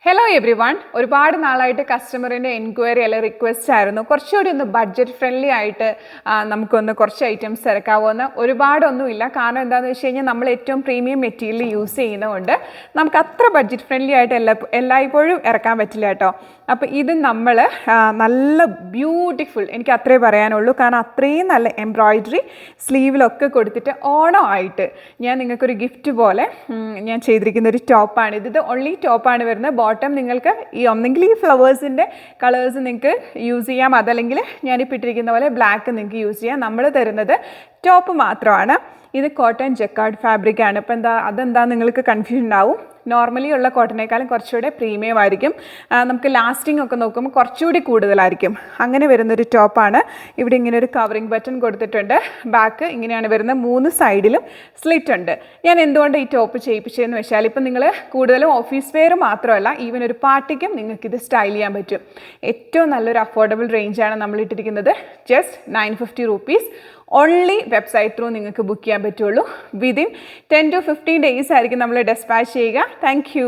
Hello every one. ഒരുപാട് നാളായിട്ട് കസ്റ്റമറിൻ്റെ enquiry അല്ലെങ്കിൽ റിക്വസ്റ്റ് ആയിരുന്നു കുറച്ചുകൂടി ഒന്ന് ബഡ്ജറ്റ് ഫ്രണ്ട്ലി ആയിട്ട് നമുക്കൊന്ന് കുറച്ച് ഐറ്റംസ് തിരക്കാവുന്ന. ഒരുപാടൊന്നുമില്ല, കാരണം എന്താണെന്ന് വെച്ച് കഴിഞ്ഞാൽ നമ്മൾ ഏറ്റവും പ്രീമിയം മെറ്റീരിയൽ യൂസ് ചെയ്യുന്നതുകൊണ്ട് നമുക്ക് അത്ര ബഡ്ജറ്റ് ഫ്രണ്ട്ലി ആയിട്ട് എല്ലായ്പ്പോഴും ഇറക്കാൻ പറ്റില്ല കേട്ടോ. അപ്പോൾ ഇത് നമ്മൾ നല്ല ബ്യൂട്ടിഫുൾ, എനിക്ക് അത്രേ പറയാനുള്ളൂ, കാരണം അത്രയും നല്ല എംബ്രോയിഡറി സ്ലീവിലൊക്കെ കൊടുത്തിട്ട് ഓണമായിട്ട് ഞാൻ നിങ്ങൾക്കൊരു ഗിഫ്റ്റ് പോലെ ഞാൻ ചെയ്തിരിക്കുന്ന ഒരു ടോപ്പാണിത്. ഇത് ഓൺലി ടോപ്പാണ് വരുന്നത്. ബോട്ടം നിങ്ങൾക്ക് ഒന്നെങ്കിൽ ഈ ഫ്ലവേഴ്സിൻ്റെ കളേഴ്സ് നിങ്ങൾക്ക് യൂസ് ചെയ്യാം, അതല്ലെങ്കിൽ ഞാനിപ്പോൾ ഇട്ടിരിക്കുന്ന പോലെ ബ്ലാക്ക് നിങ്ങൾക്ക് യൂസ് ചെയ്യാം. നമ്മൾ തരുന്നത് ടോപ്പ് മാത്രമാണ്. ഇത് കോട്ടൺ ജക്കാർഡ് ഫാബ്രിക് ആണ്. ഇപ്പോൾ അതെന്താ നിങ്ങൾക്ക് കൺഫ്യൂഷൻ ഉണ്ടാവും. നോർമലി ഉള്ള കോട്ടനേക്കാളും കുറച്ചുകൂടെ പ്രീമിയം ആയിരിക്കും. നമുക്ക് ലാസ്റ്റിംഗ് ഒക്കെ നോക്കുമ്പോൾ കുറച്ചുകൂടി കൂടുതലായിരിക്കും. അങ്ങനെ വരുന്നൊരു ടോപ്പാണ്. ഇവിടെ ഇങ്ങനെ ഒരു കവറിങ് ബട്ടൺ കൊടുത്തിട്ടുണ്ട്. ബാക്ക് ഇങ്ങനെയാണ് വരുന്നത്. 3 സൈഡിലും സ്ലിറ്റ് ഉണ്ട്. ഞാൻ എന്തുകൊണ്ട് ഈ ടോപ്പ് ചെയ്യിപ്പിച്ചതെന്ന് വെച്ചാൽ, ഇപ്പം നിങ്ങൾ കൂടുതലും ഓഫീസ് വെയർ മാത്രമല്ല, ഈവൻ ഒരു പാർട്ടിക്കും നിങ്ങൾക്കിത് സ്റ്റൈൽ ചെയ്യാൻ പറ്റും. ഏറ്റവും നല്ലൊരു അഫോർഡബിൾ റേഞ്ചാണ് നമ്മൾ ഇട്ടിരിക്കുന്നത്. Just 950 rupees. Only website through നിങ്ങൾക്ക് ബുക്ക് ചെയ്യാൻ പറ്റുള്ളൂ. വിതിൻ 10 to 15 days ആയിരിക്കും നമ്മൾ ഡെസ്പാച്ച് ചെയ്യുക. Thank you.